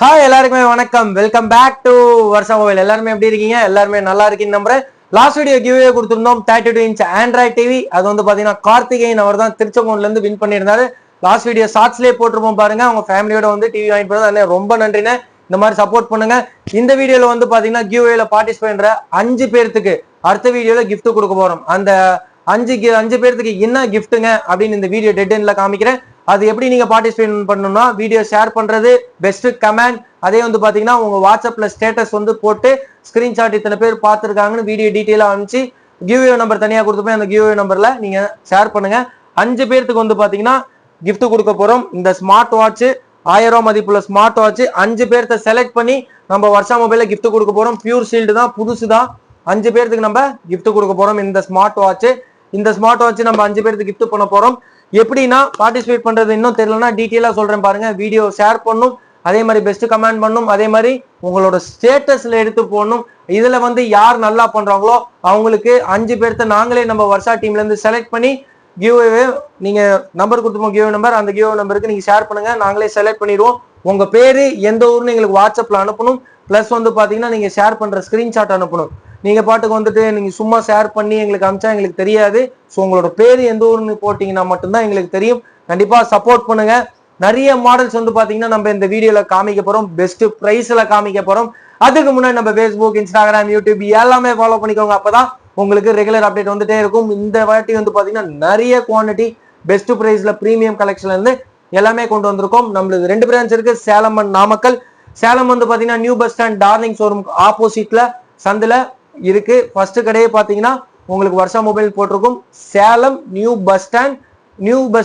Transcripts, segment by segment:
Hi எல்லாருக்குமே வணக்கம். Welcome back to Varusha mobile. எல்லாருமே எப்படி இருக்கீங்க? எல்லாருமே நல்லா இருக்கீங்க நம்புறேன். லாஸ்ட் வீடியோ கிவ்வே கொடுத்திருந்தோம் 32 இன்ச் ஆண்ட்ராய்ட் டிவி. அது வந்து பாத்தீங்கன்னா கார்த்திகேயன் அவர் தான் திருச்செங்கோட்ல இருந்து வின் பண்ணியிருந்தாரு. லாஸ்ட் வீடியோ ஷார்ட்ஸ்லேயே போட்டிருப்போம் பாருங்க. அவங்க ஃபேமிலியோட வந்து டிவி வாங்கி போனது ரொம்ப நன்றிண்ணே. இந்த மாதிரி சப்போர்ட் பண்ணுங்க. இந்த வீடியோல வந்து பாத்தீங்கன்னா கிவ்வேல பார்ட்டிசிபேட் பண்ற 5 பேர்த்துக்கு அடுத்த வீடியோல கிஃப்ட் கொடுக்க போறோம். அந்த அஞ்சு பேர்த்துக்கு என்ன கிஃப்ட்டுங்க அப்படின்னு இந்த வீடியோ டெட் எண்ட்ல காமிக்கிறேன். அது எப்படி நீங்க பார்ட்டிசிபேட் பண்ணணும்னா வீடியோ ஷேர் பண்றது, பெஸ்ட் கமெண்ட், அதே வந்து பாத்தீங்கன்னா உங்க வாட்ஸ்அப்ல ஸ்டேட்டஸ் வந்து போட்டு ஸ்கிரீன்ஷாட் இத்தனை பேர் பார்த்துருக்காங்கன்னு வீடியோ டீட்டெயிலா அனுப்பிச்சு கிவ்வே நம்பர் தனியா கொடுத்துப்பேன். அந்த கிவ்வே நம்பர்ல நீங்க ஷேர் பண்ணுங்க. 5 பேர்த்துக்கு வந்து பாத்தீங்கன்னா கிஃப்ட் கொடுக்க போறோம். இந்த ஸ்மார்ட் வாட்ச் 1000 ரூபாய் மதிப்புள்ள ஸ்மார்ட் வாட்ச் 5 பேர்த்த செலக்ட் பண்ணி நம்ம வருஷா மொபைல கிஃப்ட் கொடுக்க போறோம். பியூர் ஷீல்டு தான், புதுசு தான். 5 பேர்த்துக்கு நம்ம கிஃப்ட் கொடுக்க போறோம். இந்த ஸ்மார்ட் வாட்ச் நம்ம 5 பேருக்கு கிஃப்ட் பண்ண போறோம். எப்படின்னா பார்ட்டிசிபேட் பண்றது இன்னும் தெரியலன்னா டீட்டெயிலா சொல்றேன் பாருங்க. வீடியோ ஷேர் பண்ணும், அதே மாதிரி பெஸ்ட் கமெண்ட் பண்ணும், அதே மாதிரி உங்களோட ஸ்டேட்டஸ்ல எடுத்து போடணும். இதுல வந்து யார் நல்லா பண்றாங்களோ அவங்களுக்கு 5 பேர்த்த நாங்களே நம்ம வருஷா டீம்ல இருந்து செலக்ட் பண்ணி கிவ்வே நீங்க நம்பர் கொடுத்துப்போம். கிவ்வே நம்பர், அந்த கிவ்வே நம்பருக்கு நீங்க ஷேர் பண்ணுங்க. நாங்களே செலக்ட் பண்ணிடுவோம். உங்க பேரு எந்த ஊர்னு எங்களுக்கு வாட்ஸ்அப்ல அனுப்பணும். பிளஸ் வந்து பாத்தீங்கன்னா நீங்க ஷேர் பண்ற ஸ்கிரீன்ஷாட் அனுப்பணும். நீங்க பாட்டுக்கு வந்துட்டு நீங்க சும்மா ஷேர் பண்ணி எங்களுக்கு அனுப்பிச்சா எங்களுக்கு தெரியாது. ஸோ உங்களோட பேர் எந்த ஊர்னு போட்டீங்கன்னா மட்டும்தான் எங்களுக்கு தெரியும். கண்டிப்பா சப்போர்ட் பண்ணுங்க. நிறைய மாடல்ஸ் வந்து பாத்தீங்கன்னா நம்ம இந்த வீடியோல காமிக்க போறோம். பெஸ்ட் பிரைஸ்ல காமிக்க போறோம். அதுக்கு முன்னாடி நம்ம ஃபேஸ்புக், இன்ஸ்டாகிராம், யூடியூப் எல்லாமே ஃபாலோ பண்ணிக்கோங்க. அப்பதான் உங்களுக்கு ரெகுலர் அப்டேட் வந்துட்டே இருக்கும். இந்த வாட்டி வந்து பாத்தீங்கன்னா நிறைய குவான்டிட்டி பெஸ்ட் பிரைஸ்ல பிரீமியம் கலெக்ஷன்ல இருந்து எல்லாமே கொண்டு வந்திருக்கோம். நம்மளுக்கு 2 பிரான்ச் இருக்கு, சேலம் அண்ட் நாமக்கல். சேலம் வந்து பாத்தீங்கன்னா new bus stand darling showroom ஆப்போசிட்ல சந்தில இருக்கு. ஃபர்ஸ்ட் கடையே பாத்தீங்கன்னா உங்களுக்கு வருஷா மொபைல் போட்டிருக்கும். சேலம் நியூ பஸ்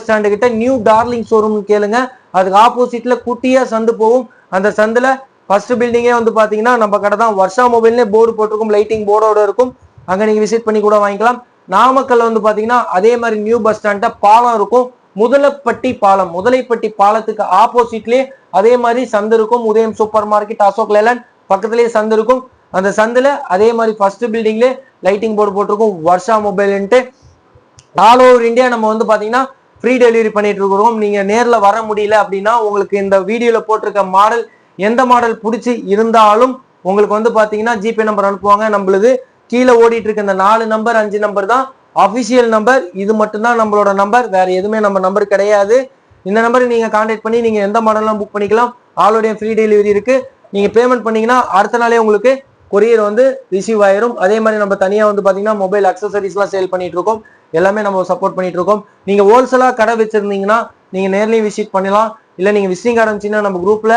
ஸ்டாண்டு கிட்ட நியூ டார்லிங் ஷோரூம் கேளுங்க. அதுக்கு ஆப்போசிட்ல குட்டியா சந்து போகும். அந்த சந்துல ஃபர்ஸ்ட் பில்டிங்கே வந்து பாத்தீங்கன்னா நம்ம கடை தான். வருஷா மொபைல்னே போர்டு போட்டிருக்கும், லைட்டிங் போர்டோட இருக்கும். அங்க நீங்க விசிட் பண்ணி கூட வாங்கிக்கலாம். நாமக்கல்ல வந்து பாத்தீங்கன்னா அதே மாதிரி நியூ பஸ் ஸ்டாண்ட பாலம் இருக்கும். முதலைப்பட்டி பாலத்துக்கு ஆப்போசிட்லயே அதே மாதிரி சந்து இருக்கும். உதயம் சூப்பர் மார்க்கெட், அசோக் லேலண்ட் பக்கத்துலயே சந்து இருக்கும். அந்த சந்துல அதே மாதிரி ஃபர்ஸ்ட் பில்டிங்ல லைட்டிங் போர்டு போட்டிருக்கும் வருஷா மொபைல்ன்ட்டு. ஆல் ஓவர் இந்தியா நம்ம வந்து பாத்தீங்கன்னா ஃப்ரீ டெலிவரி பண்ணிட்டு இருக்கிறோம். நீங்க நேர்ல வர முடியல அப்படின்னா உங்களுக்கு இந்த வீடியோல போட்டிருக்க மாடல் எந்த மாடல் பிடிச்சி இருந்தாலும் உங்களுக்கு வந்து பாத்தீங்கன்னா ஜிபே நம்பர் அனுப்புவாங்க. நம்மளுக்கு கீழே ஓடிட்டு இருக்க இந்த 4 நம்பர் 5 நம்பர் தான் அபிஷியல் நம்பர். இது மட்டும்தான் நம்மளோட நம்பர், வேற எதுவுமே நம்ம நம்பர் கிடையாது. இந்த நம்பருக்கு நீங்க கான்டாக்ட் பண்ணி நீங்க எந்த மாடல்லாம் புக் பண்ணிக்கலாம். ஆல்ரெடி ஃப்ரீ டெலிவரி இருக்கு. நீங்க பேமெண்ட் பண்ணீங்கன்னா அடுத்த நாளே உங்களுக்கு கொரியர் வந்து ரிசீவ் ஆயிரும். அதே மாதிரி நம்ம தனியா வந்து பாத்தீங்கன்னா மொபைல் அக்சசரிஸ் எல்லாம் சேல் பண்ணிட்டு இருக்கோம். எல்லாமே நம்ம சப்போர்ட் பண்ணிட்டு இருக்கோம். நீங்க ஹோல்சேலா கடை வச்சிருந்தீங்கன்னா நீங்க நேர்லயும் விசிட் பண்ணலாம். இல்ல நீங்க விசிட்டிங் கார்டு இருந்துச்சுன்னா நம்ம குரூப்ல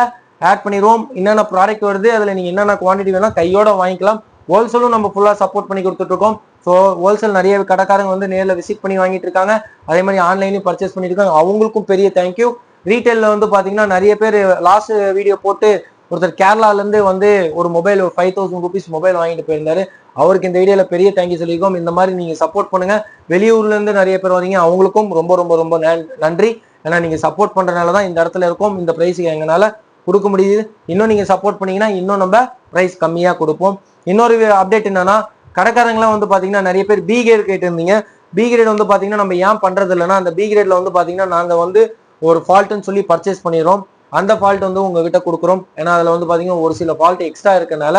ஆட் பண்ணிடுவோம். என்னென்ன ப்ராடக்ட் வருது, அதுல நீங்க என்னென்ன குவான்டிட்டி வேணா கையோட வாங்கிக்கலாம். ஹோல்சேலும் நம்ம ஃபுல்லா சப்போர்ட் பண்ணி கொடுத்துட்டு இருக்கோம். ஸோ ஹோல்சேல் நிறைய கடைக்காரங்க வந்து நேரில் விசிட் பண்ணி வாங்கிட்டு இருக்காங்க. அதே மாதிரி ஆன்லைன்லயும் பர்ச்சேஸ் பண்ணிட்டு இருக்காங்க. அவங்களுக்கும் பெரிய தேங்க்யூ. ரீட்டைல்ல வந்து பாத்தீங்கன்னா நிறைய பேர் லாஸ்ட் வீடியோ போட்டு ஒருத்தர் கேரளால இருந்து வந்து ஒரு மொபைல் 5000 ருபீஸ் மொபைல் வாங்கிட்டு போயிருந்தாரு. அவருக்கு இந்த வீடியோல பெரிய தேங்க்யூ சொல்லியிருக்கோம். இந்த மாதிரி நீங்க சப்போர்ட் பண்ணுங்க. வெளியூர்ல இருந்து நிறைய பேர் வரீங்க, அவங்களுக்கும் ரொம்ப ரொம்ப ரொம்ப நன்றி. ஏன்னா நீங்க சப்போர்ட் பண்றதுனாலதான் இந்த இடத்துல இருக்கும். இந்த பிரைஸுக்கு எங்கனால கொடுக்க முடியுது. இன்னும் நீங்க சப்போர்ட் பண்ணீங்கன்னா இன்னும் நம்ம பிரைஸ் கம்மியா கொடுப்போம். இன்னொரு அப்டேட் என்னன்னா கடைக்காரங்களாம் வந்து பாத்தீங்கன்னா நிறைய பேர் பி கிரேட் கேட்டு இருந்தீங்க. பி கிரேட் வந்து பாத்தீங்கன்னா நம்ம ஏன் பண்றது இல்லைன்னா அந்த பி கிரேட்ல வந்து பாத்தீங்கன்னா நாங்க வந்து ஒரு ஃபால்ட்னு சொல்லி பர்ச்சேஸ் பண்ணிடுறோம். அந்த ஃபால்ட் வந்து உங்ககிட்ட கொடுக்குறோம். ஏன்னா அதுல வந்து பாத்தீங்கன்னா ஒரு சில ஃபால்ட் எக்ஸ்ட்ரா இருக்கனால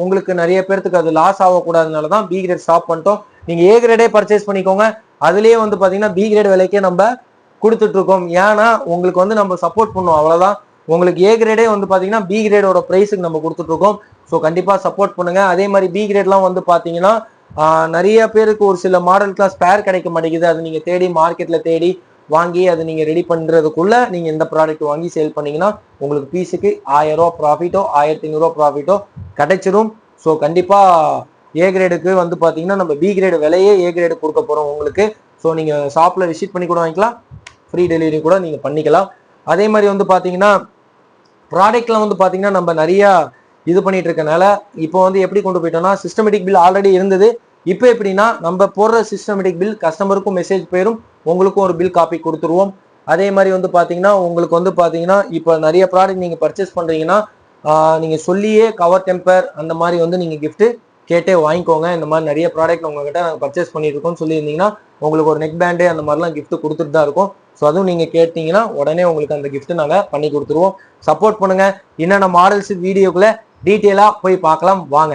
உங்களுக்கு நிறைய பேருக்கு அது லாஸ் ஆகக்கூடாதுனால தான் பி கிரேட் ஸ்டாப் பண்ணிட்டோம். நீங்க ஏ கிரேடே பர்ச்சேஸ் பண்ணிக்கோங்க. அதுலயே வந்து பாத்தீங்கன்னா பி கிரேட் விலைக்கே நம்ம கொடுத்துட்டு இருக்கோம். ஏன்னா உங்களுக்கு வந்து நம்ம சப்போர்ட் பண்ணுவோம், அவ்வளவுதான். உங்களுக்கு ஏ கிரேடே வந்து பாத்தீங்கன்னா பி கிரேடோட பிரைஸுக்கு நம்ம கொடுத்துட்டு இருக்கோம். ஸோ கண்டிப்பா சப்போர்ட் பண்ணுங்க. அதே மாதிரி பி கிரேட்லாம் வந்து பாத்தீங்கன்னா நிறைய பேருக்கு ஒரு சில மாடலுக்குலாம் ஸ்பேர் கிடைக்க மாட்டேங்குது. அது நீங்க தேடி மார்க்கெட்ல தேடி வாங்கி அதை நீங்க ரெடி பண்றதுக்குள்ள நீங்க இந்த ப்ராடக்ட் வாங்கி சேல் பண்ணீங்கன்னா உங்களுக்கு பீஸுக்கு 1000 ரூபா ப்ராஃபிட்டோ 1500 ரூபா ப்ராஃபிட்டோ கிடைச்சிடும். ஸோ கண்டிப்பா ஏ கிரேடுக்கு வந்து பாத்தீங்கன்னா நம்ம பி கிரேடு விலையே ஏ கிரேடு கொடுக்க போறோம் உங்களுக்கு. ஸோ நீங்க ஷாப்ல விசிட் பண்ணி கூட வாங்கிக்கலாம், ஃப்ரீ டெலிவரி கூட நீங்க பண்ணிக்கலாம். அதே மாதிரி வந்து பாத்தீங்கன்னா ப்ராடக்ட்ல வந்து பாத்தீங்கன்னா நம்ம நிறைய இது பண்ணிட்டு இருக்கனால இப்போ வந்து எப்படி கொண்டு போயிட்டோம்னா சிஸ்டமேட்டிக் பில் ஆல்ரெடி இருந்தது. இப்போ எப்படின்னா நம்ம போடுற சிஸ்டமேட்டிக் பில் கஸ்டமருக்கும் மெசேஜ் போயிடும், உங்களுக்கும் ஒரு பில் காப்பி கொடுத்துருவோம். அதே மாதிரி வந்து பாத்தீங்கன்னா உங்களுக்கு வந்து பாத்தீங்கன்னா இப்போ நிறைய ப்ராடக்ட் நீங்க பர்ச்சேஸ் பண்றீங்கன்னா நீங்க சொல்லியே கவர் டெம்பர் அந்த மாதிரி வந்து நீங்க கிஃப்ட் கேட்டே வாங்கிக்கோங்க. இந்த மாதிரி நிறைய ப்ராடக்ட் உங்ககிட்ட நாங்கள் பர்ச்சேஸ் பண்ணியிருக்கோம்னு சொல்லியிருந்தீங்கன்னா உங்களுக்கு ஒரு நெக் பேண்டு அந்த மாதிரிலாம் கிஃப்ட் கொடுத்துட்டு தான் இருக்கும். ஸோ அதுவும் நீங்கள் கேட்டீங்கன்னா உடனே உங்களுக்கு அந்த கிஃப்ட் நாங்கள் பண்ணி கொடுத்துருவோம். சப்போர்ட் பண்ணுங்க. என்னென்ன மாடல்ஸ் வீடியோக்குள்ள டீட்டெயிலாக போய் பார்க்கலாம் வாங்க.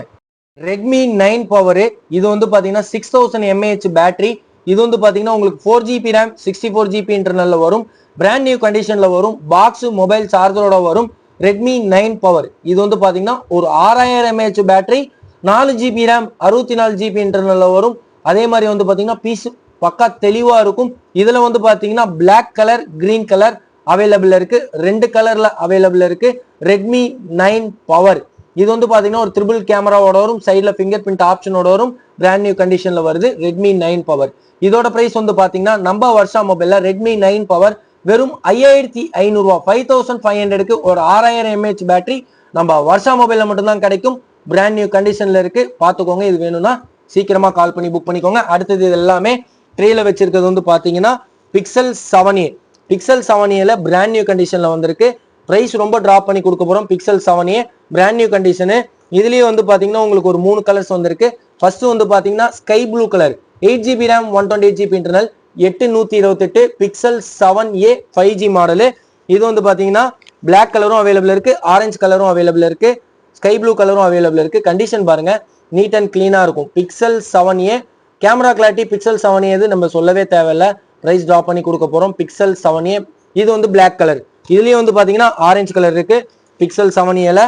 ரெட்மி 9 பவர் இது வந்து பார்த்தீங்கன்னா 6000 mAh பேட்டரி. இது வந்து பார்த்தீங்கன்னா உங்களுக்கு 4GB RAM 64GB இன்டர்னல்ல வரும். பிராண்ட் நியூ கண்டிஷன்ல வரும். பாக்ஸ் மொபைல் சார்ஜரோட வரும். ரெட்மி 9 பவர் இது வந்து பார்த்தீங்கன்னா ஒரு 6000 mAh battery, 4GB RAM 64GB இன்டர்னல்ல வரும். அதே மாதிரி வந்து பார்த்தீங்கன்னா பீஸ் பக்கா தெளிவா இருக்கும். இதுல வந்து பார்த்தீங்கன்னா black colour, green colour available இருக்கு. 2 கலர்ல அவைலபிள் இருக்கு. ரெட்மி 9 பவர் இது வந்து பாத்தீங்கன்னா ஒரு ட்ரிபிள் கேமராவோட வரும். சைட்ல ஃபிங்கர் பிரிண்ட் ஆப்ஷனோட வரும். பிராண்ட் நியூ கண்டிஷன்ல வருது ரெட்மி 9 பவர். இதோட பிரைஸ் வந்து பாத்தீங்கன்னா நம்ம வருஷா மொபைல்ல ரெட்மி 9 பவர் வெறும் 5500 ரூபாய், 5500க்கு ஒரு 6000 mAh பேட்டரி நம்ம வருஷா மொபைல்ல மட்டும்தான் கிடைக்கும். பிராண்ட் நியூ கண்டிஷன்ல இருக்கு, பாத்துக்கோங்க. இது வேணும்னா சீக்கிரமா கால் பண்ணி புக் பண்ணிக்கோங்க. அடுத்தது இது எல்லாமே ட்ரேல வச்சிருக்கிறது வந்து பாத்தீங்கன்னா pixel 7a. Pixel 7a brand new கண்டிஷன்ல வந்திருக்கு. பிரைஸ் ரொம்ப டிராப் பண்ணி கொடுக்க போறோம். Pixel 7a brand new condition. இதுலயே வந்து பாத்தீங்கன்னா உங்களுக்கு ஒரு 3 கலர்ஸ் வந்திருக்கு. ஃபர்ஸ்ட் வந்து பாத்தீங்கன்னா sky blue colour, 8GB RAM 128GB internal, 8128 pixel 7a 5G model. இது வந்து பாத்தீங்கன்னா பிளாக் கலரும் அவைலபிள் இருக்கு, ஆரஞ்சு கலரும் அவைலபிள் இருக்கு, ஸ்கை ப்ளூ கலரும் அவைலபிள் இருக்கு. கண்டிஷன் பாருங்க, நீட் அண்ட் கிளீனா இருக்கும். Pixel 7a camera clarity pixel 7a இது நம்ம சொல்லவே தேவையில்ல. பிரைஸ் டிராப் பண்ணி கொடுக்க போறோம். பிக்சல் 7a இது வந்து பிளாக் கலர். இதுலயே வந்து பாத்தீங்கன்னா ஆரஞ்சு கலர் இருக்கு. Pixel 7a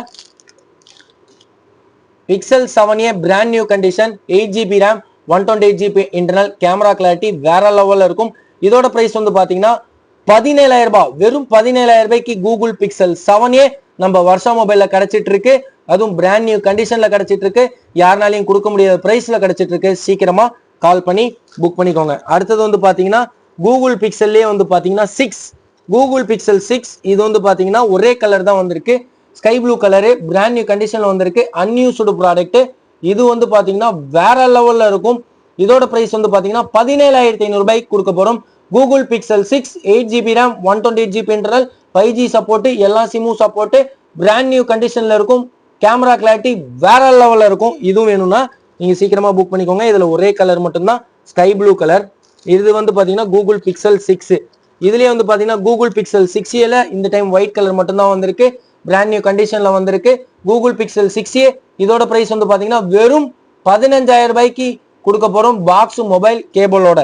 pixel 7a brand new condition, 8GB RAM 128GB internal, camera clarity வேற லெவல்ல இருக்கும். இதோட பிரைஸ் வந்து பாத்தீங்கன்னா 17000 ரூபாய், வெறும் 17000 ரூபாய்க்கு கூகுள் பிக்சல் 7a நம்ம வருஷா மொபைல்ல கிடைச்சிட்டு இருக்கு. அதுவும் பிராண்ட் நியூ கண்டிஷன்ல கிடைச்சிட்டு இருக்கு. யாருனாலையும் கொடுக்க முடியாத பிரைஸ்ல கிடைச்சிட்டு இருக்கு. சீக்கிரமா கால் பண்ணி புக் பண்ணிக்கோங்க. அடுத்தது வந்து பாத்தீங்கன்னா கூகுள் பிக்சல்லே வந்து பாத்தீங்கன்னா 6 கூகுள் பிக்சல் 6 இது வந்து பாத்தீங்கன்னா ஒரே கலர் தான் வந்திருக்கு. Sky blue colour, brand new கண்டிஷன்ல வந்திருக்கு. Unused product. இது வந்து பாத்தீங்கன்னா வேற லெவல்ல இருக்கும். இதோட பிரைஸ் வந்து பாத்தீங்கன்னா 17500 ரூபாய்க்கு கொடுக்க போறோம். Google pixel 6 8GB RAM 128GB internal, 5G support, எல்லா சிம்மும் சப்போர்ட், பிராண்ட் நியூ கண்டிஷன்ல இருக்கும். கேமரா கிளாரிட்டி வேற லெவல்ல இருக்கும். இதுவும் வேணும்னா நீங்க சீக்கிரமா புக் பண்ணிக்கோங்க. இதுல ஒரே கலர் மட்டும்தான், ஸ்கை ப்ளூ கலர். இது வந்து பாத்தீங்கன்னா கூகுள் பிக்சல் 6. இதுலயே வந்து பாத்தீங்கன்னா கூகுள் பிக்சல் 6a இந்த டைம் ஒயிட் கலர் மட்டும்தான் வந்திருக்கு. பிராண்ட் நியூ கண்டிஷன்ல வந்திருக்கு. கூகுள் பிக்சல் 6a இதோட பிரைஸ் வந்து பாத்தீங்கன்னா வெறும் 15000 ரூபாய்க்கு கொடுக்க போறோம், பாக்ஸ் மொபைல் கேபிளோட.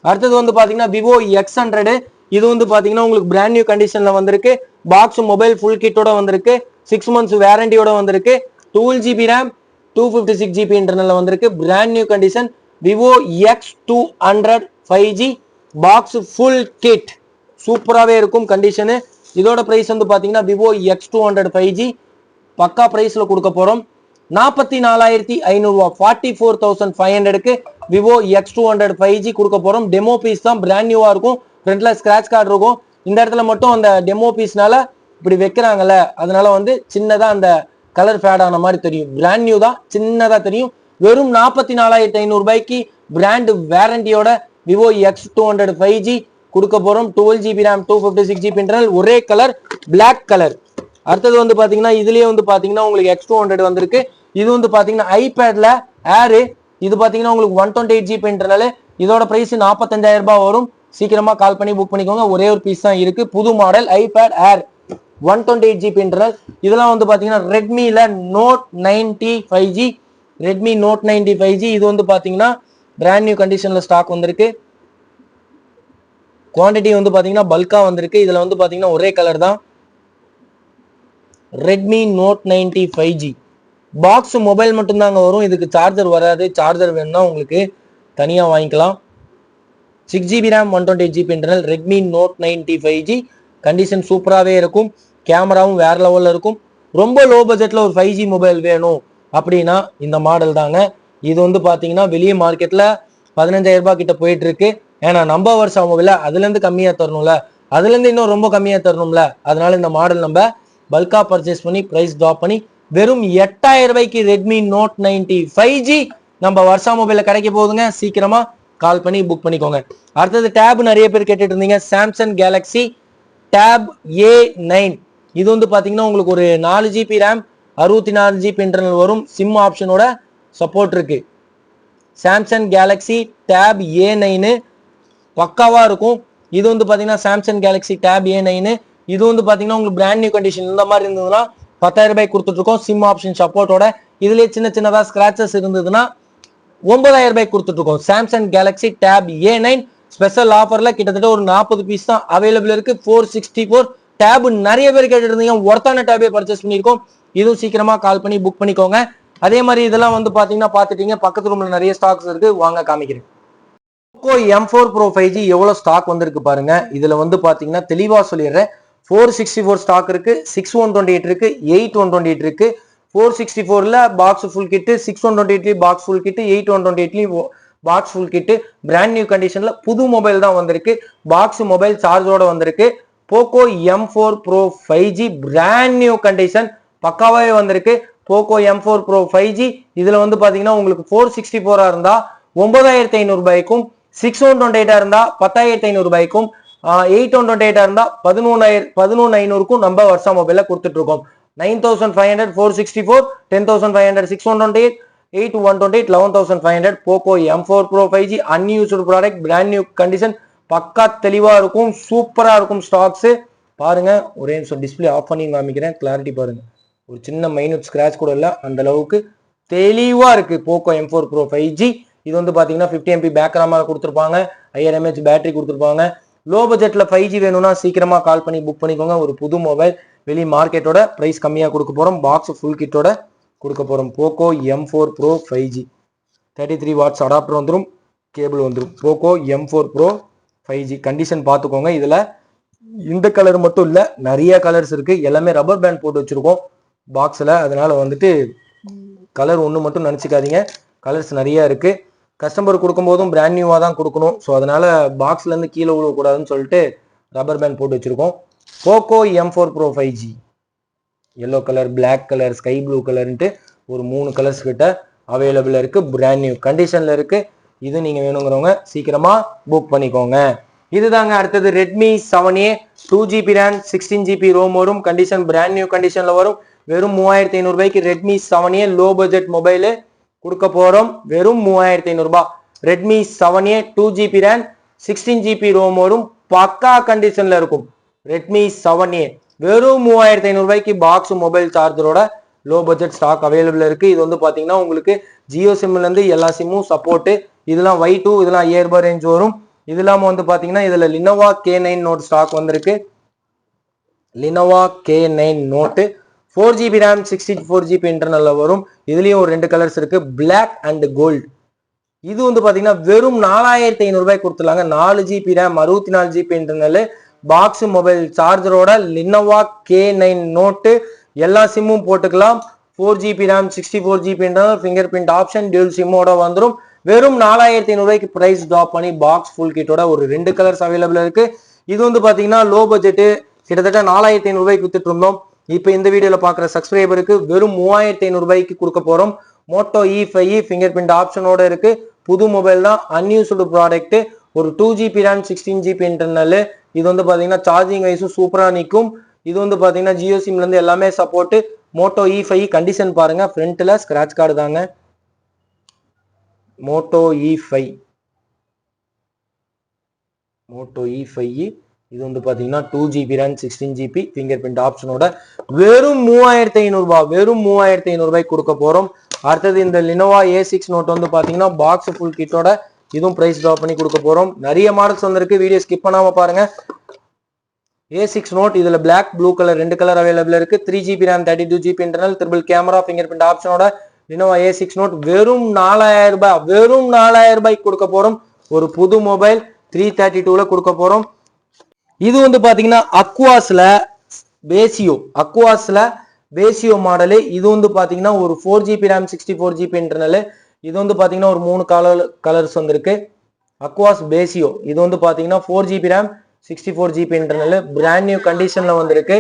அடுத்தது வந்து பாத்தீங்கன்னா விவோ X100. இது வந்து பாத்தீங்கன்னா உங்களுக்கு பிராண்ட் நியூ கண்டிஷன்ல வந்திருக்கு. பாக்ஸ் மொபைல் ஃபுல் கிட்டோட வந்திருக்கு. 6 months வாரண்டியோட வந்திருக்கு. 12GB RAM 256GB இன்டர்னல்ல வந்திருக்கு. Brand new condition Vivo X200 5G box full kit சூப்பராகவே இருக்கும் கண்டிஷனு. இதோட பிரைஸ் வந்து பாத்தீங்கன்னா விவோ X200 5G பக்கா பிரைஸ்ல கொடுக்க போறோம். 44500 ரூபாய், 44500க்கு விவோ X200 5G கொடுக்க போறோம். டெமோ பீஸ் தான், பிராண்ட் நியூவா இருக்கும். ஃப்ரண்ட்ல ஸ்கிராட்ச் கார்டு இருக்கும். இந்த இடத்துல மட்டும் அந்த டெமோ பீஸ்னால இப்படி வைக்கிறாங்கல்ல, அதனால வந்து சின்னதா அந்த கலர் ஃபேட் ஆன மாதிரி தெரியும். பிராண்ட் நியூ தான், சின்னதா தெரியும். வெறும் 44500 ரூபாய்க்கு பிராண்ட் வாரண்டியோட விவோ X200 5G கொடுக்க போறோம். 12GB RAM 256GB இன்டர்னல், ஒரே கலர் பிளாக் கலர். அடுத்தது வந்து பாத்தீங்கன்னா இதுலயே வந்து பாத்தீங்கன்னா உங்களுக்கு X200 வந்திருக்கு. இது வந்து பாத்தீங்கன்னா ஐபேட்ல ஏர். இது பாத்தீங்கன்னா உங்களுக்கு 128GB இன்டர்னல். இதோட பிரைஸ் 45000 ரூபாய் வரும். சீக்கிரமா கால் பண்ணி புக் பண்ணிக்கோங்க. ஒரே ஒரு பீஸ் தான் இருக்கு. புது மாடல் ஐபேட் ஏர் 128GB இன்டர்னல். இதெல்லாம் வந்து பாத்தீங்கன்னா ரெட்மில note 90 5G, Redmi note 90 5G. இது வந்து பாத்தீங்கன்னா பிராண்ட் நியூ கண்டிஷன்ல ஸ்டாக் வந்திருக்கு. குவான்டிட்டி வந்து பாத்தீங்கன்னா பல்கா வந்திருக்கு. இதுல வந்து பாத்தீங்கன்னா ஒரே கலர் தான், Redmi note 90 5G. Box mobile மட்டும்தாங்க வரும். இதுக்கு சார்ஜர் வராது. சார்ஜர் வேணும்னா உங்களுக்கு தனியா வாங்கிக்கலாம். 6GB RAM 128GB இன்டர்னல், ரெட்மி நோட் 90 5G. கண்டிஷன் சூப்பராகவே இருக்கும். கேமராவும் வேற லெவலில் இருக்கும். ரொம்ப லோ பட்ஜெட்டில் ஒரு 5G மொபைல் வேணும் அப்படின்னா இந்த மாடல் தாங்க. இது வந்து பார்த்தீங்கன்னா வெளியே மார்க்கெட்டில் 15000 ரூபாய் கிட்ட போயிட்டு இருக்கு. ஏன்னா நம்ம வருஷம் மொபைல அதுலேருந்து கம்மியாக தரணும்ல, அதுலேருந்து இன்னும் ரொம்ப கம்மியாக தரணும்ல. அதனால இந்த மாடல் நம்ம பல்கா பர்ச்சேஸ் பண்ணி பிரைஸ் ட்ராப் பண்ணி வெறும் 8000 ரூபாய்க்கு ரெட்மி நோட் 90 5G நம்ம வருஷா மொபைல கிடைக்க போகுதுங்க. சீக்கிரமா கால் பண்ணி புக் பண்ணிக்கோங்க. அடுத்தது டேப் நிறைய பேர் கேட்டுட்டு இருந்தீங்க. Samsung Galaxy tab A9. இது வந்து பாத்தீங்கன்னா உங்களுக்கு ஒரு 4GB RAM 64GB இன்டர்னல் வரும். சிம் ஆப்ஷனோட சப்போர்ட் இருக்கு. சாம்சங் கேலக்ஸி டேப் A9 பக்காவா இருக்கும். இது வந்து பாத்தீங்கன்னா சாம்சங் கேலக்ஸி டேப் A9 இது வந்து பாத்தீங்கன்னா உங்களுக்கு பிராண்ட் நியூ கண்டிஷன் இந்த மாதிரி இருந்ததுன்னா 10,000 ரூபாய் கொடுத்துட்டு இருக்கோம். சிம் ஆப்ஷன் சப்போர்ட்டோட. இதுலயே சின்ன சின்னதா ஸ்கிராச்சஸ் இருந்ததுன்னா 9,000 ரூபாய் கொடுத்துட்டு இருக்கோம். Samsung Galaxy tab A9 special ஆஃபர்ல கிட்டத்தட்ட ஒரு 40 பீஸ் தான் அவைலபிள் இருக்கு. 464 டேப் நிறைய பேர் கேட்டு இருந்தீங்க, ஒர்த்தான டேபே பர்ச்சேஸ் பண்ணிருக்கோம். இதுவும் சீக்கிரமா கால் பண்ணி புக் பண்ணிக்கோங்க. அதே மாதிரி இதெல்லாம் வந்து பாத்தீங்கன்னா பாத்துட்டீங்க, பக்கத்து ரூம்ல நிறைய ஸ்டாக்ஸ் இருக்கு, வாங்க காமிக்கிறேன். போக்கோ M4 Pro 5G எவ்வளவு ஸ்டாக் வந்திருக்கு பாருங்க. இதுல வந்து பாத்தீங்கன்னா தெளிவா சொல்லிடுறேன். 464 ஸ்டாக் இருக்கு, 6128 இருக்கு, 8128 இருக்கு. 464ல box full kit, 6128 box full kit, 8128 box full kit. Brand new கண்டிஷன்ல புது மொபைல் தான் வந்திருக்கு. பாக்ஸ் மொபைல் சார்ஜோட வந்திருக்கு. Poco M4 Pro 5G brand new condition பக்காவாவே வந்திருக்கு. போக்கோ M4 Pro 5G இதுல வந்து பாத்தீங்கன்னா உங்களுக்கு 464 இருந்தா 9,500 ரூபாய்க்கும், 6128 இருந்தா 10,500 ரூபாய்க்கும், 8128 இருந்தா 11,500க்கும் நம்ம வருஷா மொபைல்ல கொடுத்துட்டு இருக்கோம். 9,500 464, 10,500 628, 8,128, 11,500 Poco M4 Pro 5G unused product, brand new condition, பக்கா தெளிவா இருக்கும், சூப்பரா இருக்கும் ஸ்டாக்ஸ். பாருங்க, ஒரே நிமிஷம் டிஸ்பிளே ஆஃப் பண்ணி காமிக்கிறேன், கிளாரிட்டி பாருங்க. ஒரு சின்ன மைனூட் ஸ்கிராச் கூட இல்ல, அந்த அளவுக்கு தெளிவா இருக்கு போக்கோ M4 Pro 5G. இது வந்து பாத்தீங்கன்னா 50 MP பேக் ரேமா கொடுத்துருப்பாங்க, 5000 mAh பேட்டரி கொடுத்துருப்பாங்க. லோ பட்ஜெட்ல 5G வேணும்னா சீக்கிரமா கால் பண்ணி புக் பண்ணிக்கோங்க. ஒரு புது மொபைல், வெளி மார்க்கெட்டோட பிரைஸ் கம்மியா கொடுக்க போறோம். பாக்ஸ் ஃபுல் கிட்டோட கொடுக்க போறோம். Poco M4 Pro 5G 33 watts adapter வந்துடும், கேபிள் வந்துடும். Poco M4 Pro 5G condition பார்த்துக்கோங்க. இதுல இந்த கலர் மட்டும் இல்ல, நிறைய கலர்ஸ் இருக்கு. எல்லாமே ரப்பர் பேண்ட் போட்டு வச்சிருக்கோம் பாக்ஸ்ல, அதனால வந்துட்டு கலர் ஒன்று மட்டும் நினைச்சுக்காதீங்க, கலர்ஸ் நிறைய இருக்கு. கஸ்டமர் கொடுக்கும் போதும் பிராண்ட் நியூவா தான் கொடுக்கணும். ஸோ அதனால பாக்ஸ்ல இருந்து கீழே விழக்கூடாதுன்னு சொல்லிட்டு ரப்பர் பேண்ட் போட்டு வச்சிருக்கோம். Poco M4 Pro 5G yellow colour, black colour, sky blue கலர்ன்ட்டு ஒரு 3 கலர்ஸ் கிட்ட அவைலபிள் இருக்கு. பிராண்ட் நியூ கண்டிஷன்ல இருக்கு. இது நீங்க வேணுங்கிறவங்க சீக்கிரமா புக் பண்ணிக்கோங்க. இதுதாங்க அடுத்தது Redmi 7A 2GB RAM 16GB ROM வரும். கண்டிஷன் பிராண்ட் நியூ கண்டிஷன்ல வரும். வெறும் 3,500 ரூபாய்க்கு Redmi 7A low budget mobile கொடுக்க போறோம். வெறும் 3,500 ரூபாய். Redmi 7A 2GB RAM 16GB ROM வரும். பக்கா கண்டிஷன்ல இருக்கும். ரெட்மி 7A வெறும் 3,500 ரூபாய்க்கு பாக்ஸ் மொபைல் சார்ஜரோட லோ பட்ஜெட் ஸ்டாக் அவைலபிள் இருக்கு. இது வந்து பாத்தீங்கன்னா உங்களுக்கு ஜியோ சிம்ல இருந்து எல்லா சிம்மும் சப்போர்ட். இதெல்லாம் Y2, இதெல்லாம் இயர்பா ரேஞ்ச் வரும். இது இல்லாம வந்து பாத்தீங்கன்னா இதுல லினோவா K9 நோட் ஸ்டாக் வந்திருக்கு. Lenovo K9 note 4GB RAM 64GB இன்டர்னல்ல வரும். இதுலயும் ஒரு 2 கலர்ஸ் இருக்கு, பிளாக் அண்ட் கோல்டு. இது வந்து பாத்தீங்கன்னா வெறும் 4,500 ரூபாய் கொடுத்துலாங்க. 4GB RAM 64GB internal box mobile சார்ஜரோட லினோவா K9 நோட் எல்லா சிம்மும் போட்டுக்கலாம். 4GB RAM 64GB internal, fingerprint option, dual சிம்மோட வந்துடும். வெறும் 4,500 ரூபாய்க்கு பிரைஸ் ட்ராப் பண்ணி பாக்ஸ் ஃபுல் கிட்டோட ஒரு 2 கலர்ஸ் அவைலபிள் இருக்கு. இது வந்து பாத்தீங்கன்னா லோ பட்ஜெட், கிட்டத்தட்ட 4,500 ரூபாய்க்கு வித்துட்டு இருந்தோம். இப்போ இந்த வீடியோல பாக்குற சப்ஸ்கிரைபருக்கு வெறும் 3,500 ரூபாய்க்கு கொடுக்க போறோம். மோட்டோ E5 ஃபிங்கர் பிரிண்ட் ஆப்ஷனோட இருக்கு. புது மொபைல் தான், அன்யூஸ்டு ப்ராடக்ட். ஒரு 2GB RAM 16GB இன்டர்னல். இது வந்து பாத்தீங்கன்னா சார்ஜிங் வைஸும் சூப்பரா நிற்கும். இது வந்து பாத்தீங்கன்னா ஜியோ சிம்ல இருந்து எல்லாமே சப்போர்ட். மோட்டோ E5 கண்டிஷன் பாருங்க, ஃப்ரண்ட்ல ஸ்கிராட்ச் கார்டு தாங்க. மோட்டோ E5 இது வந்து பாத்தீங்கன்னா 2GB RAM 16GB finger print ஆப்ஷனோட வெறும் 3,500 ரூபாய். வெறும் 3,500 ரூபாய்க்கு கொடுக்க போறோம். அடுத்தது இந்த லினோவா A6 நோட் வந்து பாத்தீங்கன்னா பாக்ஸ் ஃபுல் கிட்டோட இதுவும் பிரைஸ் ட்ராப் பண்ணி கொடுக்க போறோம். நிறைய மாடல்ஸ் வந்திருக்கு, வீடியோ ஸ்கிப் பண்ணாம பாருங்க. A6 நோட் இதுல black, blue colour 2 colour available இருக்கு. 3GB RAM 32GB internal, triple camera, fingerprint ஆப்ஷனோட லினோவா A6 நோட் வெறும் 4,000 ரூபாய். வெறும் 4,000 ரூபாய்க்கு கொடுக்க போறோம். ஒரு புது மொபைல் 332ல கொடுக்க போறோம். இது வந்து பாத்தீங்கன்னா அக்வாஸ்ல பேசியோ மாடலு. இது வந்து பாத்தீங்கன்னா ஒரு 4GB RAM 64GB இன்டர்னல். இது வந்து பாத்தீங்கன்னா ஒரு 3 கலர்ஸ் வந்திருக்கு. அக்வாஸ் பேசியோ இது வந்து பாத்தீங்கன்னா 4GB RAM 64GB internal, brand new கண்டிஷன்ல வந்திருக்கு.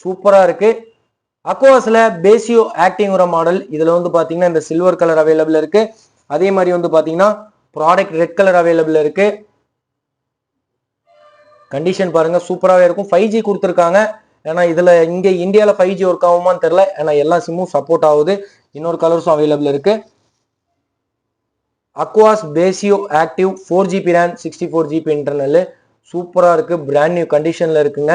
சூப்பரா இருக்கு. அக்வாஸ்ல பேசியோ ஆக்டிவ்ங்கிற மாடல். இதுல வந்து பாத்தீங்கன்னா இந்த சில்வர் கலர் அவைலபிள் இருக்கு. அதே மாதிரி வந்து பாத்தீங்கன்னா ப்ராடக்ட் ரெட் கலர் அவைலபிள் இருக்கு. கண்டிஷன் பாருங்க, சூப்பராகவே இருக்கும். 5G கொடுத்துருக்காங்க. ஏன்னா இதுல இங்க இந்தியாவில் 5G ஒர்க் ஆகுமான்னு தெரியல. ஏன்னா எல்லா சிம்மும் சப்போர்ட் ஆகுது. இன்னொரு கலர்ஸும் அவைலபிள் இருக்கு. Aquos Basio active 4GB RAM 64GB internal சூப்பரா இருக்கு. பிராண்ட் நியூ கண்டிஷன்ல இருக்குங்க.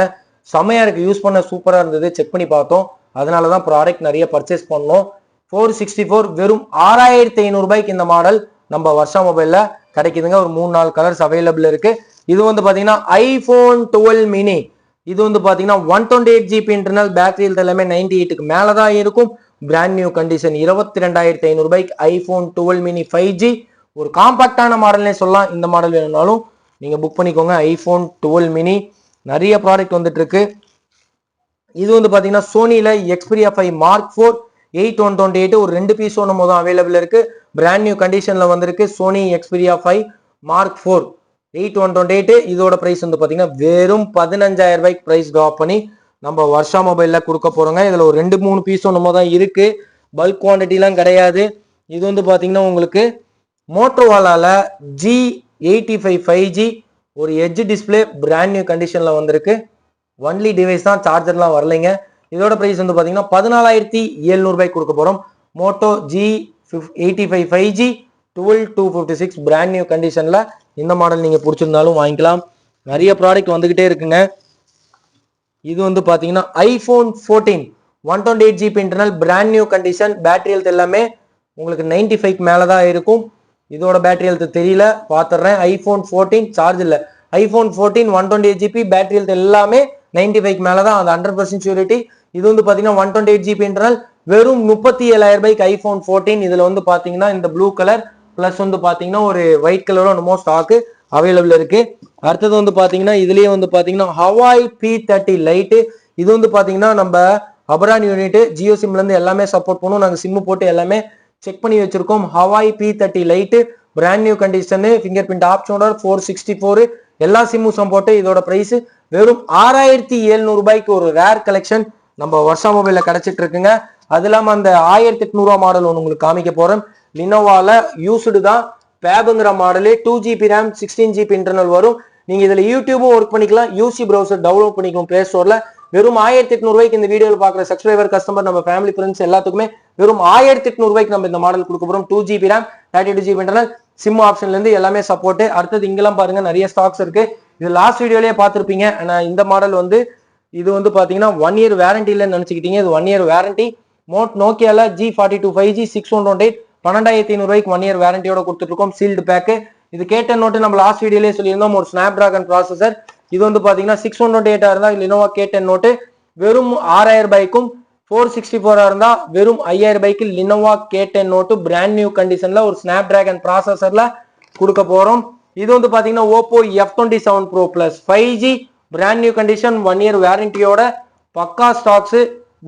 செமையா இருக்கு. யூஸ் பண்ண சூப்பரா இருந்தது. செக் பண்ணி பார்த்தோம். அதனாலதான் ப்ராடக்ட் நிறைய பர்ச்சேஸ் பண்ணோம். 464 வெறும் 6500 ரூபாய்க்கு இந்த மாடல் நம்ம வர்ஷா மொபைல்ல கிடைக்குதுங்க. ஒரு 3-4 கலர்ஸ் அவைலபிள் இருக்கு. இது வந்து பாத்தீங்கன்னா ஐபோன் 12 மினி. இது வந்து பாத்தீங்கன்னா 128GB இன்டர்னல், பேட்டரி ஹெல்த் எல்லாமே 98க்கு மேலதான் இருக்கும். பிராண்ட் நியூ கண்டிஷன் 22,500 ரூபாய்க்கு ஐபோன் 12 மினி 5G. ஒரு காம்பாக்டான மாடல்னே சொல்லலாம். இந்த மாடல் வேணும்னாலும் நீங்க புக் பண்ணிக்கோங்க. ஐபோன் 12 மினி நிறைய ப்ராடக்ட் வந்துட்டு இருக்கு. இது வந்து பாத்தீங்கன்னா சோனில Xperia 5 Mark 4 8128 ஒரு 2 பீஸ் ஒன்று மொதல் அவைலபிள் இருக்கு. பிராண்ட் நியூ கண்டிஷன்ல வந்திருக்கு. Sony Xperia 5 Mark 4 8128. இதோட பிரைஸ் வந்து பாத்தீங்கன்னா வெறும் 15,000 ரூபாய்க்கு பிரைஸ் ட்ராப் பண்ணி நம்ம வர்ஷா மொபைல்ல கொடுக்க போறோங்க. இதுல ஒரு 2-3 பீஸ் ஒன்று தான் இருக்கு. பல்க் குவான்டிட்டிலாம் கிடையாது. இது வந்து பாத்தீங்கன்னா உங்களுக்கு மோட்டோரோலால G85 5G ஒரு எட்ஜ் டிஸ்பிளே பிராண்ட் நியூ கண்டிஷன்ல வந்திருக்கு. ஒன்லி டிவைஸ் தான், சார்ஜர்லாம் வரலைங்க. இதோட பிரைஸ் வந்து பாத்தீங்கன்னா 14,700 ரூபாய்க்கு கொடுக்க போறோம். Moto G85 5G 12256 brand new கண்டிஷன்ல. இந்த மாடல் நீங்க பிடிச்சிருந்தாலும் வாங்கிக்கலாம். நிறைய ப்ராடக்ட் வந்துகிட்டே இருக்குங்க. இது வந்து பாத்தீங்கன்னா iPhone 14 128GB internal, brand new condition. Battery health எல்லாமே உங்களுக்கு 95க்கு மேலதான் இருக்கும். இதோட பேட்டரி ஹெல்த் தெரியல, பாத்துறேன். ஐபோன் 14 சார்ஜ் இல்ல. ஐபோன் 14 128GB பேட்டரி ஹெல்த் எல்லாமே 95க்கு மேலதான், அது 100% ஷூரிட்டி. இது வந்து பாத்தீங்கன்னா 128GB இன்டர்னல் வெறும் 37,000 ரூபாய்க்கு ஐபோன் 14. இதுல வந்து பாத்தீங்கன்னா இந்த ப்ளூ கலர் பிளஸ் வந்து பாத்தீங்கன்னா ஒரு ஒயிட் கலரும் என்னமோ ஸ்டாக் அவைலபிள் இருக்கு. அடுத்தது வந்து பாத்தீங்கன்னா இதுலயே வந்து பாத்தீங்கன்னா ஹவாய் P30 லைட். இது வந்து பாத்தீங்கன்னா நம்ம அபரான் யூனிட் ஜியோ சிம்ல இருந்து எல்லாமே சப்போர்ட் பண்ணும். நாங்க சிம் போட்டு எல்லாமே செக் பண்ணி வச்சிருக்கோம். Huawei P30 lite brand new condition, fingerprint ஆப்ஷனோட 464 எல்லா சிம்மும் சப்போர்ட். இதோட பிரைஸ் வெறும் 6,700 ரூபாய்க்கு ஒரு ரேர் கலெக்ஷன் நம்ம வர்ஷா மொபைல்ல கிடைச்சிட்டு இருக்குங்க. அது இல்லாம அந்த 1800 மாடல் ஒன்று உங்களுக்கு காமிக்க போறேன். லினோவால யூஸ்டு தான் பேப்ங்கிற மாடலே 2GB RAM 16GB இன்டர்னல் வரும். நீங்க இதுல யூடியூபும் ஒர்க் பண்ணிக்கலாம். யூசி பிரவுசர் டவுன்லோட் பண்ணிக்கலாம் பிளே ஸ்டோர்ல. வெறும் 1800 ரூபாய்க்கு இந்த வீடியோவில் பாக்குற சப்ஸ்கிரைபர் கஸ்டமர் நம்ம ஃபேமிலி ஃப்ரெண்ட்ஸ் எல்லாத்துக்குமே வெறும் 1800 ரூபாய்க்கு நம்ம இந்த மாடல் கொடுக்க போறோம். 2GB RAM 32GB internal, sim ஆப்ஷன்ல இருந்து எல்லாமே சப்போர்ட். அடுத்தது இங்கெல்லாம் பாருங்க நிறைய ஸ்டாக்ஸ் இருக்கு. இது லாஸ்ட் வீடியோலயே பார்த்திருப்பீங்க. இந்த மாடல் வந்து இது வந்து பாத்தீங்கன்னா 1 இயர் வாரண்டி இல்லைன்னு நினைச்சுக்கிட்டீங்க. இது 1 இயர் வாரண்டி. நோக்கியால G42 5G 6128 12,500 ரூபாய்க்கு 1 இயர் வாரண்டியோட கொடுத்துட்டு இருக்கோம். Sealed pack. இது கேட்டன் நோட்டு நம்ம லாஸ்ட் வீடியோலயே சொல்லியிருந்தோம். ஒரு ஸ்னாப் டிராகன் ப்ராசஸர். இது வந்து பாத்தீங்கன்னா 6128 இருந்தா லினோவா கேட்டன் நோட்டு வெறும் 6,000 ரூபாய்க்கும், 464 இருந்தா வெறும் 5,000 ரூபாய்க்கு லினோவா கேட்டன் நோட்டு பிராண்ட் நியூ கண்டிஷன்ல ஒரு ஸ்னாப் டிராகன் ப்ராசஸர்ல கொடுக்க போறோம். இது வந்து பாத்தீங்கன்னா Oppo F27 Pro Plus 5G brand new condition 1 year வாரண்டியோட பக்கா ஸ்டாக்ஸ்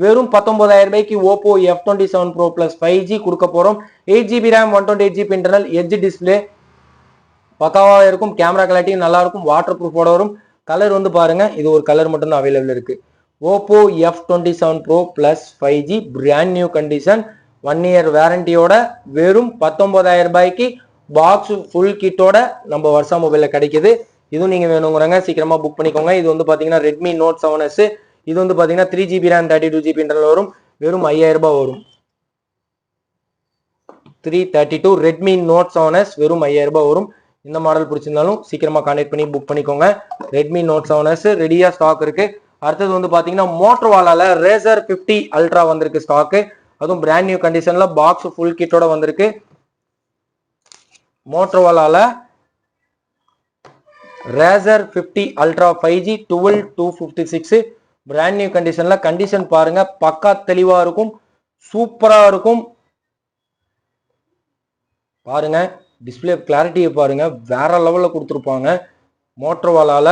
வெறும் 19,000 ரூபாய்க்கு Oppo F27 Pro Plus 5G கொடுக்க போறோம். 8GB RAM 128GB internal, edge display பக்காவா இருக்கும். கேமரா கிளாரிட்டி நல்லா இருக்கும். வாட்டர் ப்ரூஃபோட வரும். கலர் வந்து பாருங்க, இது ஒரு கலர் மட்டும் தான் அவைலபிள் இருக்கு. Oppo F27 Pro Plus 5G brand new condition 1 year வாரண்டியோட வெறும் 19,000 ரூபாய்க்கு பாக்ஸ் ஃபுல் கிட்டோட நம்ம வர்ஷா மொபைல்ல கிடைக்குது. இதுவும் நீங்க வேணுங்கிறாங்க சீக்கிரமா புக் பண்ணிக்கோங்க. இது வந்து பாத்தீங்கன்னா Redmi Note 7S. இது வந்து பாத்தீங்கன்னா 3GB RAM 32GB இன்டர்னல் வரும். வெறும் 5,000 ரூபாய் வரும். 332 Redmi Note 7S வெறும் 5,000 ரூபாய் வரும். இந்த மாடல் பிடிச்சிருந்தாலும் சீக்கிரமா கான்டாக்ட் பண்ணி புக் பண்ணிக்கோங்க. Redmi Note 7S ரெடியா ஸ்டாக் இருக்கு. அடுத்தது வந்து பாத்தீங்கன்னா மோட்டோரோலால Razer 50 Ultra வந்திருக்கு ஸ்டாக். அதுவும் பிராண்ட் நியூ கண்டிஷன்ல பாக்ஸ் ஃபுல் கிட்டோட வந்திருக்கு. மோட்டோரோலால Razer 50 Ultra 5G 12256 brand new கண்டிஷன்ல. கண்டிஷன் பாருங்க, பக்கா தெளிவா இருக்கும், சூப்பரா இருக்கும். பாருங்க டிஸ்பிளே கிளாரிட்டியை பாருங்க, வேற லெவல்ல கொடுத்துருப்பாங்க. மோட்டோரோலால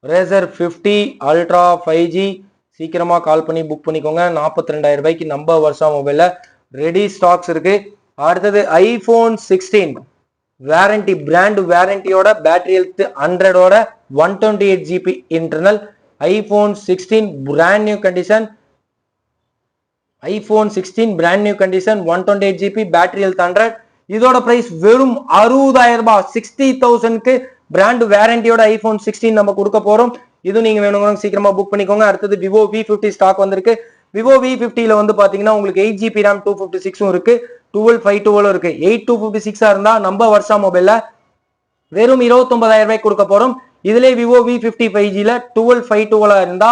Razer 50 Ultra 5G சீக்கிரமா கால் பண்ணி புக் பண்ணிக்கோங்க. 42,000 ரூபாய்க்கு நம்ம வர்ஷா மொபைல்ல ரெடி ஸ்டாக்ஸ் இருக்கு. அடுத்தது ஐபோன் 16 வாரண்டி, பிராண்ட் வாரண்டியோட பேட்டரி ஹெல்த் 100ஓட 128GB internal. IPhone 16 brand new condition. IPhone 16 brand new condition 128GB battery health 100. இதோட பிரைஸ் வெறும் 60,000 ரூபாய். 60,000க்கு பிராண்ட் வாரண்டியோட ஐபோன் 16 நம்ம கொடுக்க போறோம். இது நீங்க வேணுங்க சீக்கிரமா புக் பண்ணிக்கோங்க. அடுத்தது விவோ V50 ஸ்டாக் வந்திருக்கு. விவோ V50ல வந்து பாத்தீங்கன்னா உங்களுக்கு 8GB RAM 256 இருக்கு, 12512 இருக்கு. 8256 இருந்தா நம்ம வர்ஷா மொபைல்ல வெறும் 29000 ரூபாய்க்கு கொடுக்க போறோம். இதுல விவோ V50 5Gல 12512 இருந்தா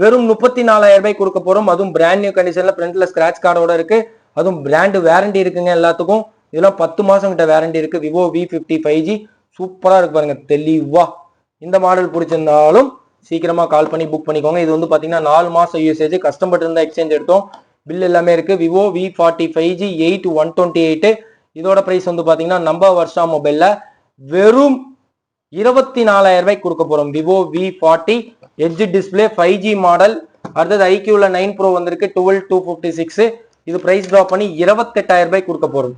வெறும் 34000 ரூபாய்க்கு கொடுக்க போறோம். அதுவும் பிராண்ட் நியூ கண்டிஷன்ல ஃப்ரண்ட்ல ஸ்கிராட்ச் கார்டோட இருக்கு. அதுவும் பிராண்ட் வாரண்டி இருக்குங்க எல்லாத்துக்கும். இதெல்லாம் 10 மாசம் கிட்ட வாரண்டி இருக்கு. விவோ V50 5G சூப்பரா இருக்கு பாருங்க, தெளிவா. இந்த மாடல் பிடிச்சிருந்தாலும் சீக்கிரமா கால் பண்ணி புக் பண்ணிக்கோங்க. இது வந்து பாத்தீங்கன்னா 4 மாசம் யூசேஜ், கஸ்டமர் இருந்தா எக்ஸ்சேஞ்ச் எடுத்தோம், பில் எல்லாமே இருக்கு. Vivo V40 5G 8128. இதோட பிரைஸ் வந்து பாத்தீங்கன்னா நம்ம வர்ஷா மொபைல்ல வெறும் 24000 ரூபாய்க்கு கொடுக்க போறோம். Vivo V40 edge display 5G model. அடுத்தது ஐக்யூல 9 Pro வந்திருக்கு 12256. இது பிரைஸ் டிராப் பண்ணி 28000 ரூபாய்க்கு கொடுக்க போறோம்.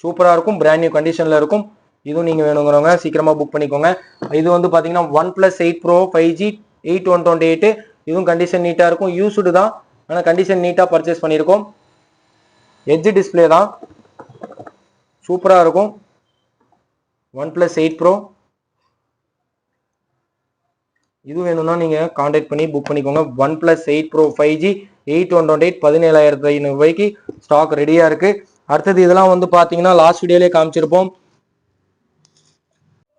சூப்பரா இருக்கும், பிராண்ட் நியூ கண்டிஷன்ல இருக்கும். இதுவும் நீங்க வேணுங்கிறவங்க சீக்கிரமா புக் பண்ணிக்கோங்க. இது வந்து பாத்தீங்கன்னா OnePlus 8 Pro 5G 8128. இதுவும் கண்டிஷன் நீட்டா இருக்கும், யூஸ்டு தான், ஆனா கண்டிஷன் நீட்டா பர்ச்சேஸ் பண்ணிருக்கோம். எட்ஜ் டிஸ்பிளே தான், சூப்பரா இருக்கும். OnePlus 8 Pro இது வேணும்னா நீங்க கான்டாக்ட் பண்ணி புக் பண்ணிக்கோங்க. OnePlus 8 Pro 5G 8128 17500 ரூபாய்க்கு ஸ்டாக் ரெடியா இருக்கு. அடுத்தது இதெல்லாம் வந்து பாத்தீங்கன்னா லாஸ்ட் வீடியோலயே காமிச்சிருப்போம்.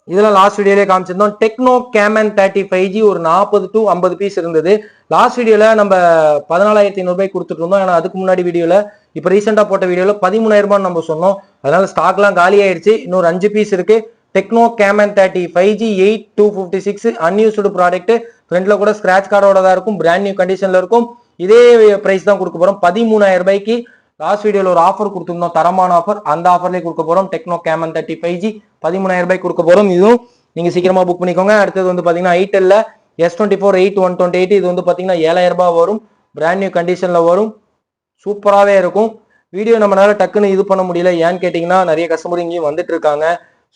இதெல்லாம் லாஸ்ட் வீடியோலயே காமிச்சிருந்தோம். டெக்னோ கேமன் 35G ஒரு 40 to 50 பீஸ் இருந்தது. லாஸ்ட் வீடியோல நம்ம 14500 ரூபாய்க்கு கொடுத்துட்டு இருந்தோம். ஆனா அதுக்கு முன்னாடி வீடியோல இப்ப ரீசெண்டா போட்ட வீடியோல 13000 ரூபாய் நம்ம சொன்னோம். அதனால ஸ்டாக்லாம் காலி ஆயிடுச்சு. இன்னொரு 5 பீஸ் இருக்கு. டெக்னோ கேமன் 35G 8256 அன்யூஸ்டு ப்ராடக்ட். ஃப்ரண்ட்ல கூட ஸ்கிராட்ச் கார்டோட தான் இருக்கும், பிராண்ட் நியூ கண்டிஷன்ல இருக்கும். இதே பிரைஸ் தான் கொடுக்க போறோம் 13000 ரூபாய்க்கு. லாஸ்ட் வீடியோல ஒரு ஆஃபர் கொடுத்திருந்தோம், தரமான ஆஃபர். அந்த ஆஃபர்லயே கொடுக்க போறோம். டெக்னோ கேமன் 35G 13000 ரூபாய்க்கு கொடுக்க போறோம். இதுவும் நீங்க சீக்கிரமா புக் பண்ணிக்கோங்க. அடுத்தது வந்து பாத்தீங்கன்னா ஐடெல்ல S24 8128. இது வந்து பாத்தீங்கன்னா 7000 ரூபாய் வரும், பிராண்ட் நியூ கண்டிஷன்ல வரும், சூப்பராகவே இருக்கும். வீடியோ நம்மளால டக்குன்னு இது பண்ண முடியல, ஏன்னு கேட்டிங்கன்னா நிறைய கஸ்டமர் இங்கேயும் வந்துட்டு இருக்காங்க.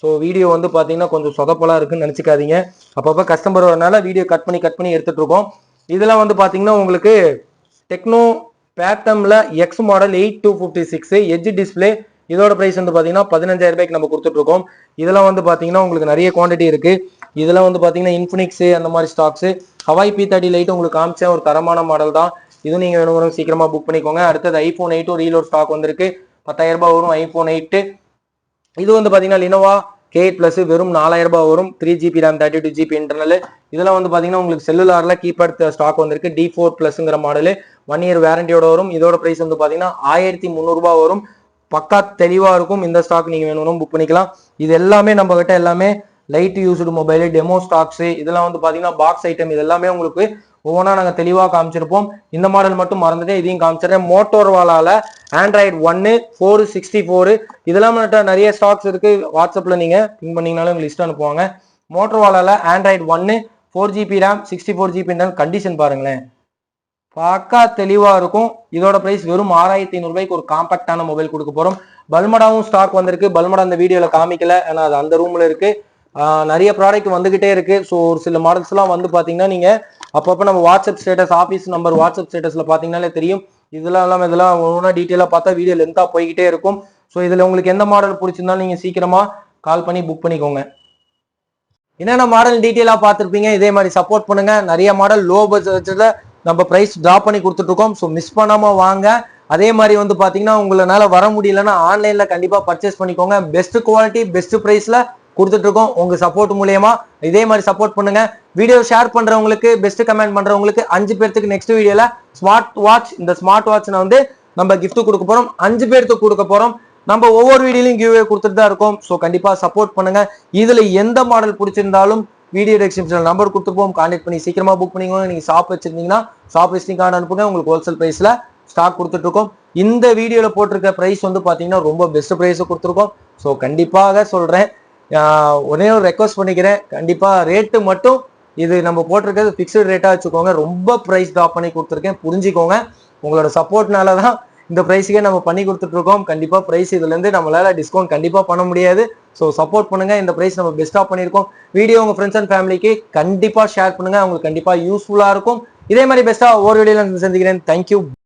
ஸோ வீடியோ வந்து பார்த்தீங்கன்னா கொஞ்சம் சொதப்பலாக இருக்குன்னு நினச்சிக்காதீங்க. அப்பப்போ கஸ்டமர் வரனால வீடியோ கட் பண்ணி எடுத்துட்டு இருக்கோம். இதெல்லாம் வந்து பார்த்தீங்கன்னா உங்களுக்கு டெக்னோ பேட்டம்ல எக்ஸ் மாடல் 8256 எட்ஜ் டிஸ்பிளே. இதோட பிரைஸ் வந்து பார்த்தீங்கன்னா 15000 ரூபாய்க்கு நம்ம கொடுத்துட்டு இருக்கோம். இதெல்லாம் வந்து பார்த்தீங்கன்னா உங்களுக்கு நிறைய குவான்டிட்டி இருக்கு. இதெல்லாம் வந்து பார்த்தீங்கன்னா இன்ஃபினிக்ஸ் அந்த மாதிரி ஸ்டாக்ஸ். ஹவாய் P30 லைட் உங்களுக்கு காமிச்சேன், ஒரு தரமான மாடல் தான். இதுவும் நீங்க வேணும் சீக்கிரமா புக் பண்ணிக்கோங்க. அடுத்தது iPhone 8 ரீலோட் ஸ்டாக் வந்திருக்கு, 10000 ரூபாய் வரும் iPhone 8. இது வந்து பாத்தீங்கன்னா லினோவா K8 பிளஸ் வெறும் 4000 ரூபாய் வரும், 3GB RAM 32GB இன்டர்னல். இதெல்லாம் வந்து பாத்தீங்கன்னா உங்களுக்கு செல்லுலார்ல கீபேட் ஸ்டாக் வந்திருக்கு. D4 பிளஸ்ங்கிற மாடல் 1 இயர் வாரண்டியோட வரும். இதோட பிரைஸ் வந்து பாத்தீங்கன்னா 1300 ரூபாய் வரும். பக்கா தெளிவா இருக்கும். இந்த ஸ்டாக் நீங்க வேணும் புக் பண்ணிக்கலாம். இது எல்லாமே நம்ம கிட்ட எல்லாமே light used mobile demo stocks. இதெல்லாம் வந்து பாத்தீங்கன்னா பாக்ஸ் ஐட்டம். இது எல்லாமே உங்களுக்கு ஒவ்வொன்றா நாங்கள் தெளிவாக காமிச்சிருப்போம். இந்த மாடல் மட்டும் மறந்துட்டேன், இதையும் காமிச்சிடுறேன். மோட்டோரோலால Android 1 464 இதெல்லாம் நிறைய ஸ்டாக்ஸ் இருக்கு. வாட்ஸ்அப்ல நீங்க பின் பண்ணீங்கனாலும் லிஸ்ட் அனுப்புவாங்க. மோட்டோரோலால Android 1 4GB RAM 64GB condition பாருங்களேன், பக்கா தெளிவா இருக்கும். இதோட பிரைஸ் வெறும் 6500 ரூபாய்க்கு ஒரு காம்பாக்டான மொபைல் கொடுக்க போறோம். பல்மடாவும் ஸ்டாக் வந்திருக்கு. பல்மடா அந்த வீடியோல காமிக்கல, ஏன்னா அது அந்த ரூம்ல இருக்கு. நிறைய ப்ராடக்ட் வந்துகிட்டே இருக்கு. ஸோ ஒரு சில மாடல்ஸ் எல்லாம் வந்து பாத்தீங்கன்னா நீங்க அப்பப்போ நம்ம WhatsApp status, office number WhatsApp ஸ்டேட்டஸ்ல பாத்தீங்கன்னாலே தெரியும். இதெல்லாம் ஒவ்வொன்றா டீட்டெயிலாக பார்த்தா வீடியோ லென்த்தா போய்கிட்டே இருக்கும். ஸோ இதுல உங்களுக்கு எந்த மாடல் பிடிச்சிருந்தாலும் நீங்க சீக்கிரமா கால் பண்ணி புக் பண்ணிக்கோங்க. என்னென்ன மாடல் டீட்டெயிலா பார்த்துருப்பீங்க. இதே மாதிரி சப்போர்ட் பண்ணுங்க. நிறைய மாடல் லோ பட்ஜெட்ல நம்ம பிரைஸ் டிராப் பண்ணி கொடுத்துட்டு இருக்கோம். ஸோ மிஸ் பண்ணாம வாங்க. அதே மாதிரி வந்து பாத்தீங்கன்னா உங்களால வர முடியலன்னா ஆன்லைன்ல கண்டிப்பா பர்ச்சேஸ் பண்ணிக்கோங்க. பெஸ்ட் குவாலிட்டி பெஸ்ட் பிரைஸ்ல கொடுத்துட்டு இருக்கோம். உங்க சப்போர்ட் மூலியமா இதே மாதிரி சப்போர்ட் பண்ணுங்க. வீடியோ ஷேர் பண்றவங்களுக்கு, பெஸ்ட் கமெண்ட் பண்றவங்களுக்கு 5 பேருக்கு நெக்ஸ்ட் வீடியோல ஸ்மார்ட் வாட்ச், இந்த ஸ்மார்ட் வாட்ச் வந்து நம்ம கிஃப்ட் கொடுக்க போறோம். 5 பேருக்கு கொடுக்க போறோம். நம்ம ஒவ்வொரு வீடியோலையும் கிவ்வே கொடுத்துட்டு தான் இருக்கோம். ஸோ கண்டிப்பா சப்போர்ட் பண்ணுங்க. இதுல எந்த மாடல் பிடிச்சிருந்தாலும் வீடியோ டிஸ்கிரிப்ஷன்ல நம்பர் கொடுத்துப்போம், கான்டாக்ட் பண்ணி சீக்கிரமா புக் பண்ணிக்கோங்க. நீங்க ஷாப் வச்சிருந்தீங்கன்னா ஷாப் விசிட்டிங் கார்டு அனுப்புங்க, உங்களுக்கு ஹோல்சேல் பிரைஸ்ல ஸ்டாக் கொடுத்துட்டு இருக்கோம். இந்த வீடியோல போட்டிருக்க பிரைஸ் வந்து பாத்தீங்கன்னா ரொம்ப பெஸ்ட் பிரைஸ் கொடுத்துருக்கோம். ஸோ கண்டிப்பாக சொல்றேன், ஒரே ஒரு ரெக்வஸ்ட் பண்ணிக்கிறேன், கண்டிப்பா ரேட்டு மட்டும் இது நம்ம போட்டிருக்கிறது பிக்ஸ்டு ரேட்டா வச்சுக்கோங்க. ரொம்ப பிரைஸ் ட்ராப் பண்ணி கொடுத்துருக்கேன், புரிஞ்சுக்கோங்க. உங்களோட சப்போர்ட்னால தான் இந்த பிரைஸுக்கே நம்ம பண்ணி கொடுத்துட்டு இருக்கோம். கண்டிப்பா பிரைஸ் இதுல இருந்து நம்மளால டிஸ்கவுண்ட் கண்டிப்பா பண்ண முடியாது. ஸோ சப்போர்ட் பண்ணுங்க. இந்த பிரைஸ் நம்ம பெஸ்டா பண்ணியிருக்கோம். வீடியோ உங்க ஃப்ரெண்ட்ஸ் அண்ட் ஃபேமிலிக்கு கண்டிப்பா ஷேர் பண்ணுங்க, அவங்களுக்கு கண்டிப்பா யூஸ்ஃபுல்லா இருக்கும். இதே மாதிரி பெஸ்டா ஒவ்வொரு வீடியோல சந்திக்கிறேன். தேங்க்யூ.